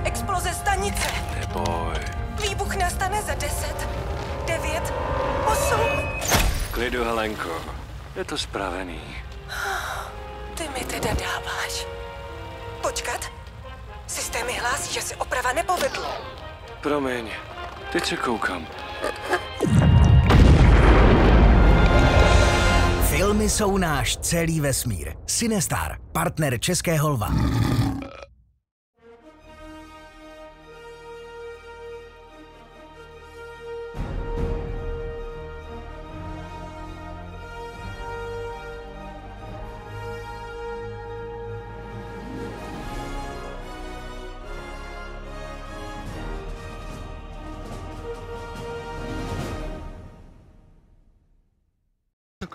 Exploze stanice. Neboj. Výbuch nastane za 10, 9, 8. V klidu, Helenko. Je to spravený. Ty mi teda dáváš. Počkat. Systém mi hlásí, že se oprava nepovedla. Promiň. Teď se koukám. Filmy jsou náš celý vesmír. Cinestar, partner Českého lva.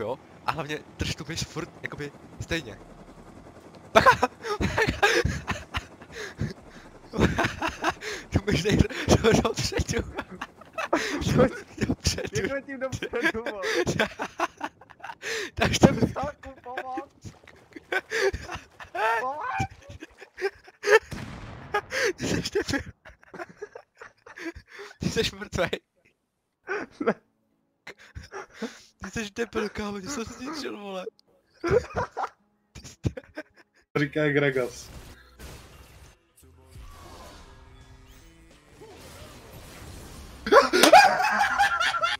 Jo? A hlavně drž tu myš furt, jakoby, stejně. Bacha! Tu myš nejde dopředu. Dopředu. Jak tím dopředu, Takže to by... Stáku, pomoc! Pomoc! Ty seš debil. Ty seš mrtvej. Ne. Ty seš debil, kámo, ty jsi se zničil, vole. Říká Gregas.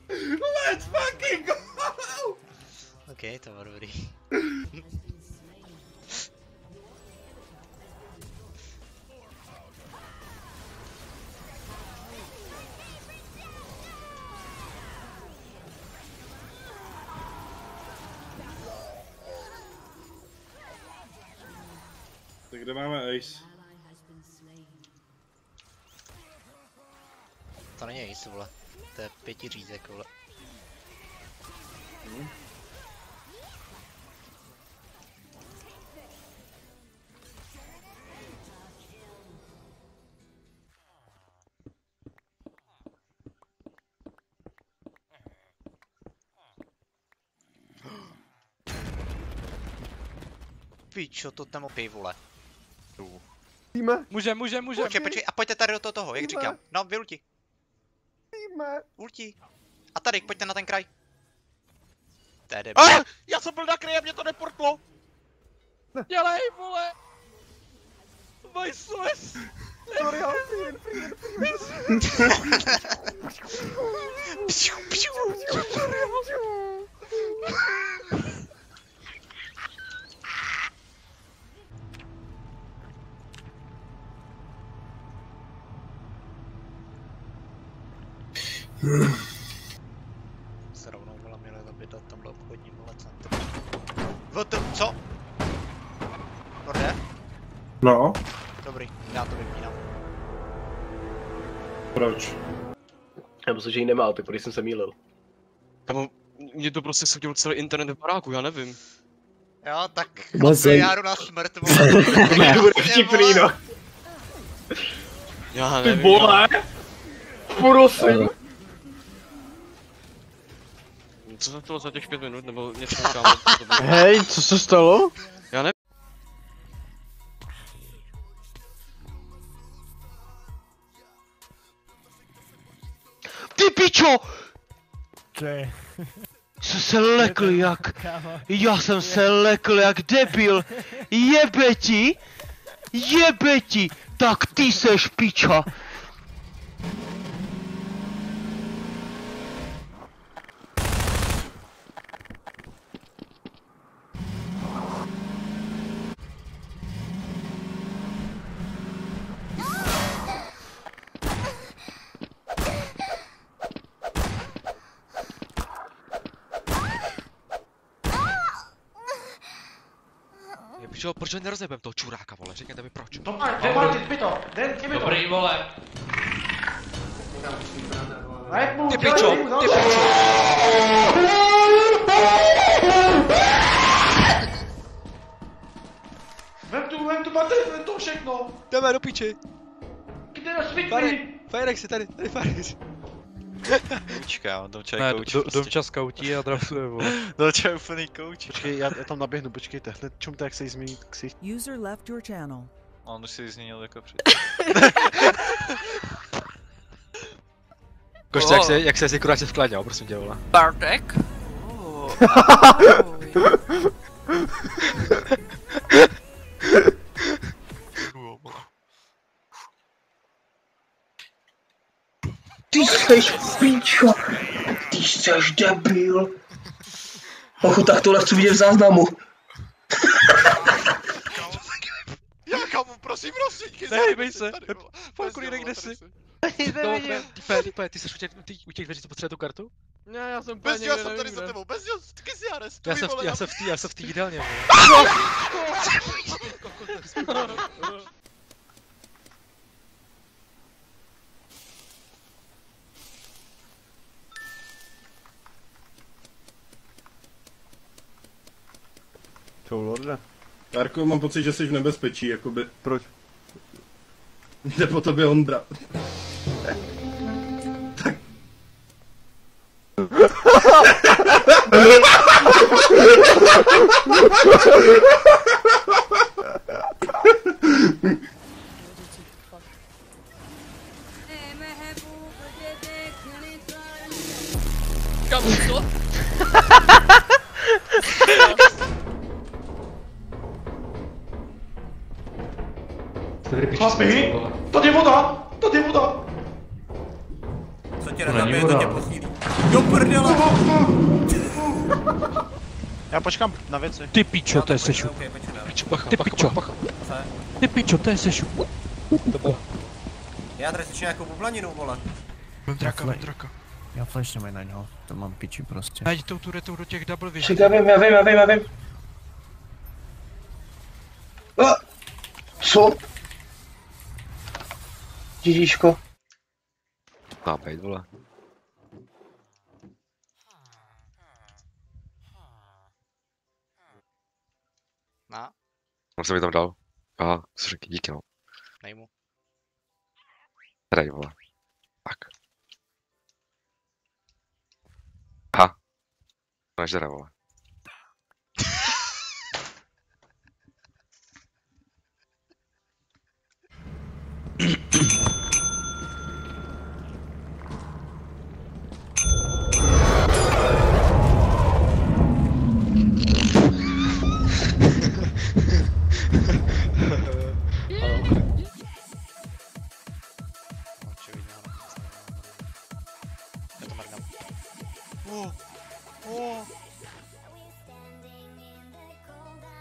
Let's fucking go! OK, to bylo dobrý. Tak kde máme Ace? To není Ace, vole. To je 5 řízek, vole. Pičo, to tam opij, vole. Týme! Můžem. Počkej, a pojďte tady do toho, jak říkám. No, vylti. Týme! Ulti. A tady, pojďte na ten kraj. To je debil. Já jsem byl na kraji a mě to neportlo. Dělej, vole. Vajsles. Sorry, ale Se rovnou byla měla zabědat tamhle obchodní vole centrum. Co? Lorde? No, Dobrý, já to vypínám. proč? Já myslím, že ji nemá, tak když jsem se mýlil. Kamo, mě to prostě schodil celý internet v baráku, já nevím. Jo, tak chlapi, já jdu na smrt, vole. Bude vtipný, no. Já Ty nevím. vole! Prosím! Co se stalo za těch 5 minut, nebo něco kámo? Hej, co se stalo? Já nevím. Ty pičo! To je... Jsem se lekl jak... Já jsem se lekl jak debil! Jebeti! Tak ty seš piča! Pičo, proč nerozjebem toho čuráka, vole, řekněte mi proč. Dobrý, vole. Ty pičo! Vem tu baterii, vem to všechno! Jdeme do piči! Kde na svítli? Firex je tady Firex. Počkej, on domčaj kouč prostě. Domčas koutí a drafuje, vole. Domčaj úplný kouč. Počkej, já tam naběhnu, počkejte, hned čumte, jak se jí změní ksicht. User left your channel. On už si změnil jako před. Koště, jak se kurá vkláněl, prosím tě, vole. Bartek? Ty seš píčo, ty seš debil. Ochu, tak tohle chci vidět v záznamu. Já kámo, prosím, Nehejbej se, Falku, kde jsi? Ty jsi u těch dveří, co potřebuje tu kartu? Ne, já jsem bez něho jsem tady za tebou, bez něho, taky si Jares, já jsem v té jídelně, vole. Čau, lorde. Jarko, mám pocit, že jsi v nebezpečí, jakoby. Proč? Jde po tobě Ondra. Tak. Kamu, co? Chlapi, tady je voda! Tady je voda! Co tě nezabije, to tě posílí. Do prdele! Já počkám na věci. Ty pičo, to je sešu. Ty pičo. Ty pičo, to je sešu. Já tady slyším nějakou bublaninu, vole. Vem draka. Já flash nemají na něho, to mám piči prostě. Najď tou turetou do těch double vision. Však já vím. Co? Ježíško. Má bejt, vole. Na? On se mi tam dal. Aha, díky no. Nejmu. Tady, vole. Tak. Aha. To nežere, vole.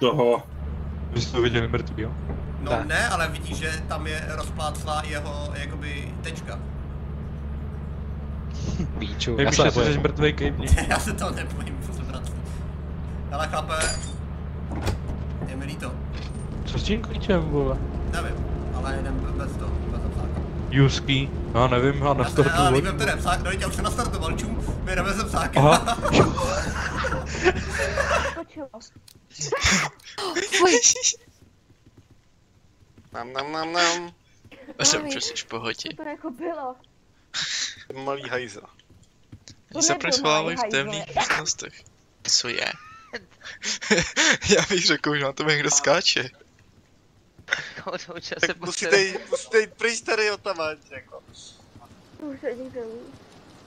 Toho. Vy jste to viděli mrtvý, jo? No ne, ale vidíš, že tam je rozpláclá jeho, jakoby, tečka. Píču, Já se nebojím. Jsi mrtvej kejpni. Já se toho nebojím, co se vrací. Ale chlape, je mi líto. Co s tím klíčem, vole? Nevím, ale jdem bez toho, bez psáka. Jusky, já nevím, já na startu. Já nevím, ten psák, dojď, já už jsem nastartoval, čum, my jdeme ze psáka. Aha. Nam. Já jsem přesně v pohodě. Co to jako bylo? Malý hajza. Oni se proschovávají v temných místnostech. Co je? Já bych řekl, že na tebe někdo skáče. Tak musíte jít pryč tady odtamať, jako. Už se někdo ví.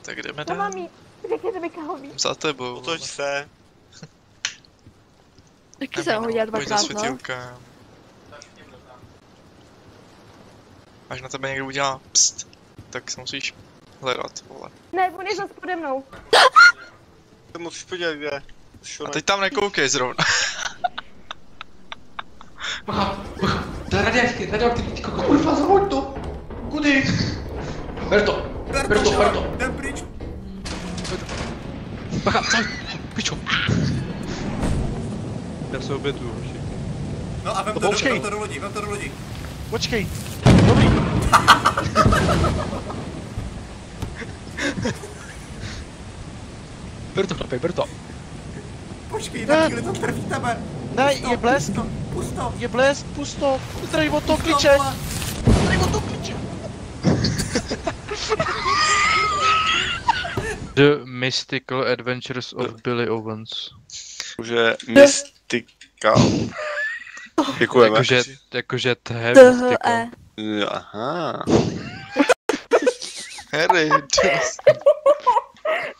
Tak jdeme Co mám dál. jít? Řekněte mi, kam jít. Za tebou. Otoč se. Taky jsem ho hodila Pojď za dvakrát, no. světýlkem. Až na tebe někdo udělá pst, tak se musíš hledat, vole. Ne, on je zase pode mnou. To musíš podívat, kde. A teď tam nekoukej zrovna. To je radioaktivní koko, kurva, zahoď to! Kudy? Berto! Jdem pryč. Bacha, co? Pičo! Já se obětuju, hoši. No a vem to do lodi, Počkej! Berto, chlapej, Berto! Počkej, na chvíli to trefí tebe. Ne, je blesk! Pusto. Je blesk, pusto! Zdrej od toho klíče! Zdrej od toho klíče! The Mystical Adventures of Billy Owens. Už je mystical. Děkujeme. Jakože to je THE. Aha. Harry,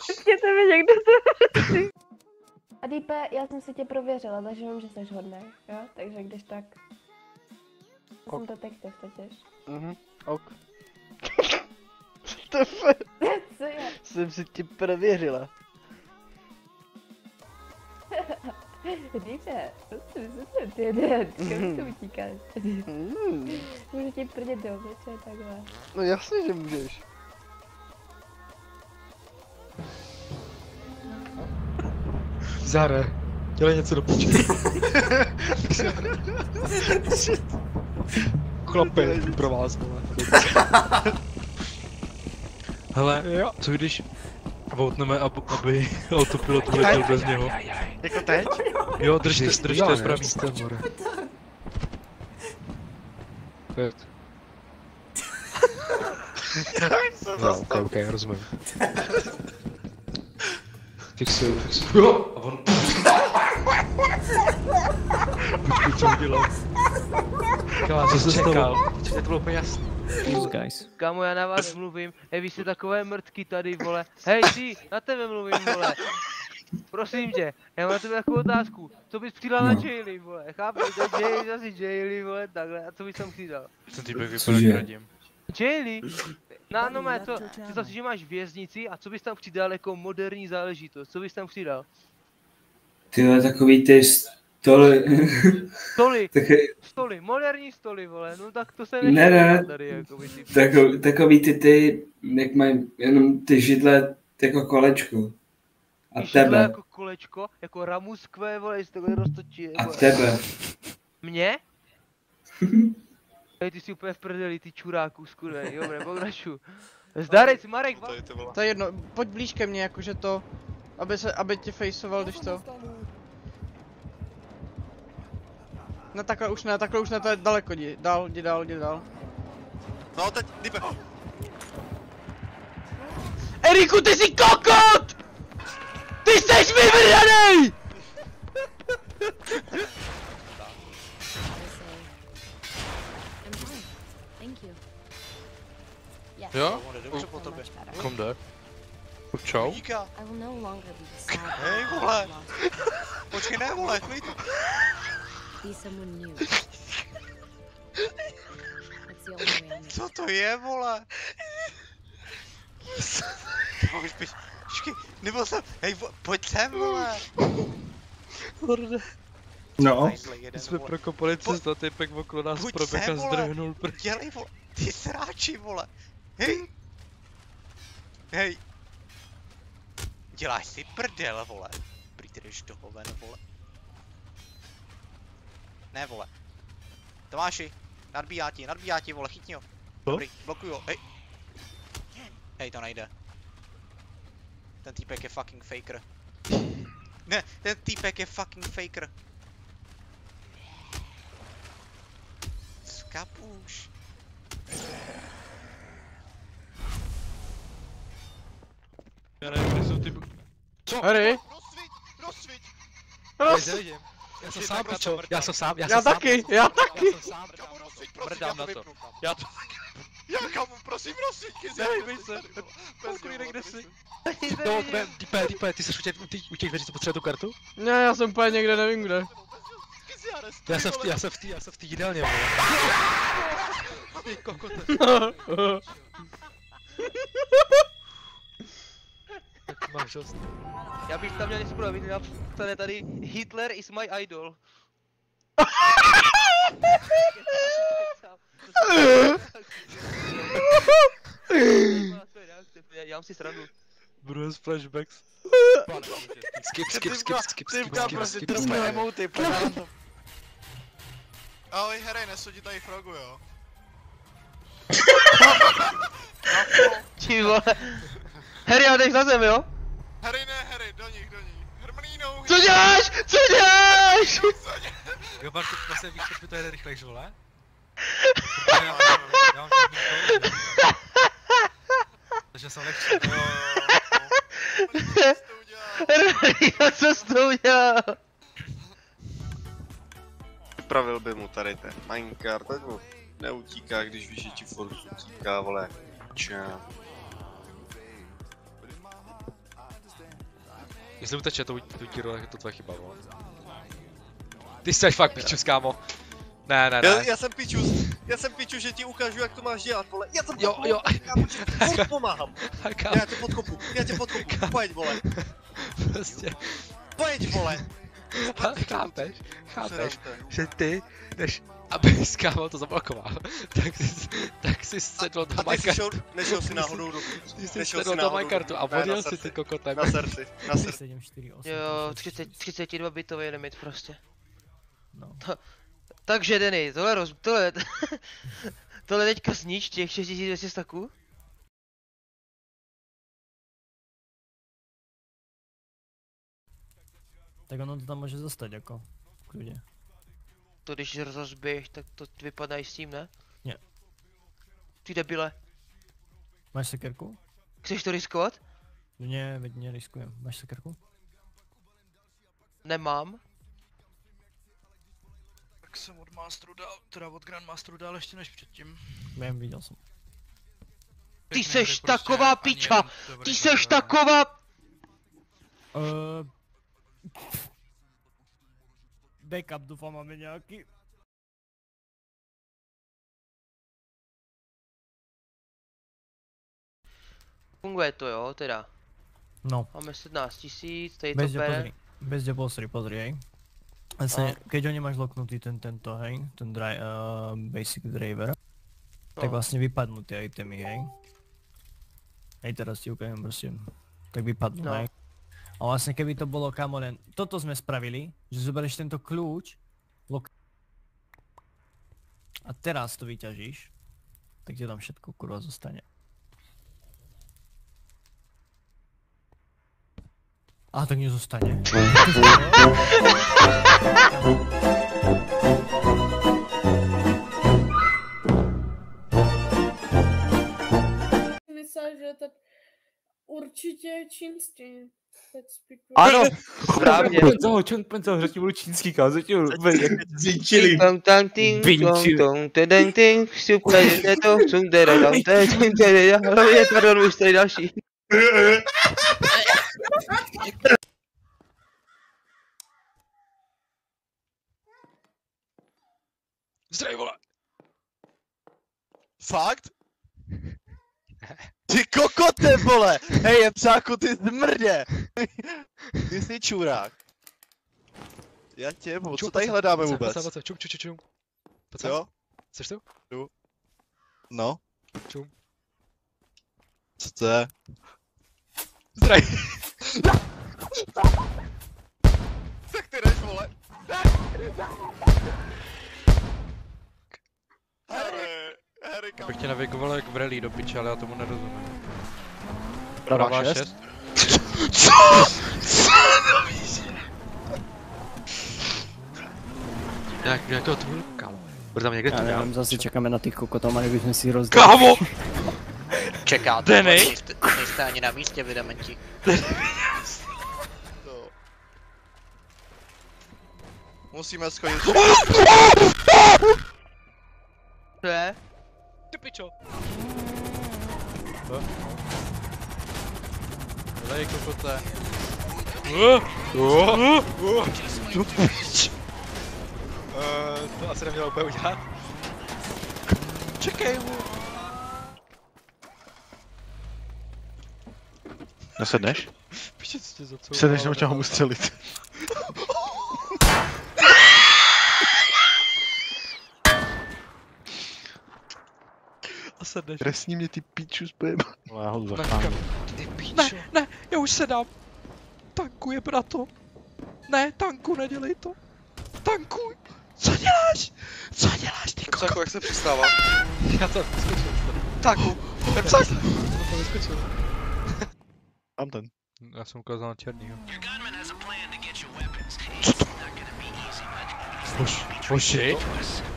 Počkejte mi někdo to. A Deepe, já jsem si tě prověřila, takže vím, že jsi hodnej, jo? Takže když tak... Jsem to textech totiž. Ok. Co je? Jsem si tě prověřila. Deepe, ty kam to utíkáš? Můžu ti prdět do obliče takhle. No jasně, že můžeš. Zare, dělej něco do piče. Chlape, pro vás, vole. Hele, co když voutneme, aby autopilot uletěl bez něho? Jako teď? Jo, držte pravý jste, more. No, ok, rozumím. Fixuju. A on... Počkej, co udělal? Co se stalo? To bylo úplně jasný. Kámo, já na vás mluvím, hej, vy jste takové mrtky tady, vole. Hej, ty, na tebe mluvím, vole. Prosím tě, já mám na tebe takovou otázku. Co bys přidal na Jaylee, vole? Chápeš, to je Jaylee, zase Jaylee, vole, takhle. A co bys tam přidal? Ten týpek vypadá kradím. Jaylee? No, mé, co? Představ si, že máš věznici a co bys tam přidal jako moderní záležitost? Co bys tam přidal? Tyhle takový ty stoly. Stoly, moderní stoly, vole, no tak to se ne. Tady, jako by ty. Takový ty, jak mají jenom ty židle jako kolečko. A tebe. Jako kolečko, jako ramuskvé, vole, jestli takhle roztočí. A tebe. Mě? Hej, ty jsi úplně v prdeli, ty čuráku, skurvej, jo, pokračuj. Zdarec, Marek, to je jedno, pojď blíž ke mně, jakože to, aby tě faceoval, když to. No takhle už ne, to je daleko, jdi dál. No teď, Deepe. Eriku, ty jsi kokot! Ty jsi vyvrdanej! Jo? Kom jde. Čau. Hej, vole. Počkej, ne, vole, klid. Co to je, vole? Počkej, nebyl jsem, hej, pojď sem, vole. No. My jsme prokopali cestu a týpek okolo nás proběh a zdrhnul prd. Dělej, vole, ty sráči, vole. Hej. Děláš si prdel, vole. Prý ty jdeš do hovena, vole. Ne, vole. Tomáši, nadbíjá ti, vole, chytni ho. Dobrý, blokuj ho, hej. Hej, to nejde. Ten týpek je fucking faker. Ne, ten týpek je fucking faker. Skapuš. Já nevím, kde jsou ty... Co? Harry? Rozsviť! Nevidím. Já jsem sám, pičo. Já jsem sám. Já taky. Mrdám na to. Já to... Já kamu, prosím, rozsviť, Nehejbej se. Koukej, kde jsi. No, Deepe, ty jsi u těch dveří, co potřebuje tu kartu? Ne, já jsem úplně někde, nevím kde. Já jsem v té jídelně, vole. Ty kokote. Máš dost. Já bych tam měl něco pravit, napsané tady Hitler is my idol. Já mám si srandu. Bruce flashbacks. Skip. Prostě trpé emoty, pojď to. Ahoj, Harry, nesu ti tady frogu, jo? Ty vole. Harry, já jdeš na zem, jo? Harry, ne, Harry, do nich. Hermínou! Co děláš? Jo, Bartu, vlastně víš, proč mi to jede rychlejš, vole? Já mám to. Takže jsem lehčí. Co jsi to udělal? napravil by mu tady ten minecart, ať mu neutíká, když víš, že ti furt utíká, vole. Čau. Jestli uteče tu díru, tak je to tvoje chyba, vole. Ty jsi fakt pičus, kámo. Ne. Já jsem pičus, že ti ukážu, jak to máš dělat, vole. Já jsem jo. Kámo, ti furt pomáhám. Já tě podkopu, pojď, vole. Prostě. Pojď, vole. Chápeš, že ty, než abys, kámo, to zablokoval, tak jsi sedl do Minecartu. Nešel si náhodou do... Ty jsi sedl do Minecartu a odjel si ty kokotem. Na srdci. 748. Jo, 32 bitový limit prostě. No. Takže Denny, tohle teďka znič těch 6200 staků? Tak ono to tam může zostať jako, v kludě. To když rozbiješ, tak to vypadá i s tím, ne? Ne. Ty debile. Máš sekerku? Chceš to riskovat? Ne, veď neriskujem. Máš sekerku? Nemám. Tak jsem od Masteru dal, teda od Grandmasteru dal ještě než předtím. Vím, viděl jsem. Ty seš taková piča! Ty seš taková... Backup doufám máme nějaký. Funguje to jo, teda. No. Máme 17 000, tady to pere. Bez pozri, hej. Vlastně, keď ho nemáš loknutý tento, hej, ten basic driver, tak vlastně vypadnú ty itemy, hej. Hej, teraz ti ukážem prostě, tak vypadnú, hej. A vlastne keby to bolo, kamo, len toto sme spravili, že zoberieš tento kľúč a teraz to vyťažíš, tak ti tam všetko kurva zostane. A tak nezostane. Myslel, že tak určitě čínský. Ano, správně. Penco, řekni budu čínský, kámo, řekni budu zničili. Pardon, už tady další. Zdravím, vole. Fakt? Ty kokote, vole! Hej, jepřáku, ty zmrdě! Ty jsi čurák. Já tě, co tady hledáme vůbec? Čum. Jo? Chceš to? Jdu. No. Čum. Co to je? Zdravím. Tak ty jdeš, vole! Harry, Bych tě navigoval jak v rally do piče, ale já tomu nerozumím. Pravá 6. Co? Co víš? Jak to tvůj, kámo? Bude tam někde to já nevím, zase čekáme na ty kokotám, a kdybychom si rozdali. Kámo! Čekáte, Denny? nejste ani na místě, vy dementi. Musíme schodit. Co je? Ty pičo. Dej kokote. To asi nemělo úplně udělat. Čekej mu. Nesedneš? Piče, co tě za co? Sedneš, nebo tě ho ustřelit. A sedneš. Trestní mě ty píču s pojem. No já ho zachránil. Ty píčo. Ne, já už sedám. Tankuje, brato. Ne, tanku, nedělej to. Tankuj. Co děláš? Co děláš, ty koko? Psaku, jak se přistává? Já to vyskočil. Taku. Psak. To vyskočil. Tam ten. Já jsem ukázal na černýho. Co to? Hoši?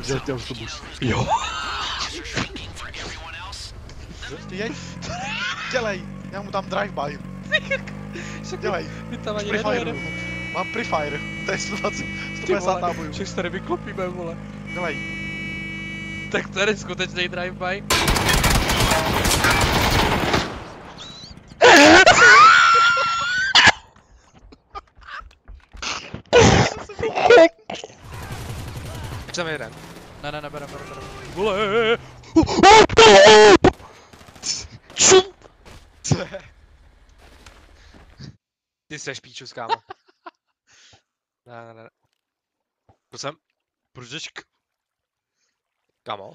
Dělejte autobus. Jo. Dělej, já mu dám drive-by. Dělej. Vy tam ani Prefire. Mám prefire. To je 120 150 nábojů. Všech se tady vyklopíme, vole. Dělej. Tak to je skutečný drive-by. Chceme jeden. Ne, berem. Vole! Ty seš píčus, kámo. Ne. To jsem. Proč jdeš k... Kámo?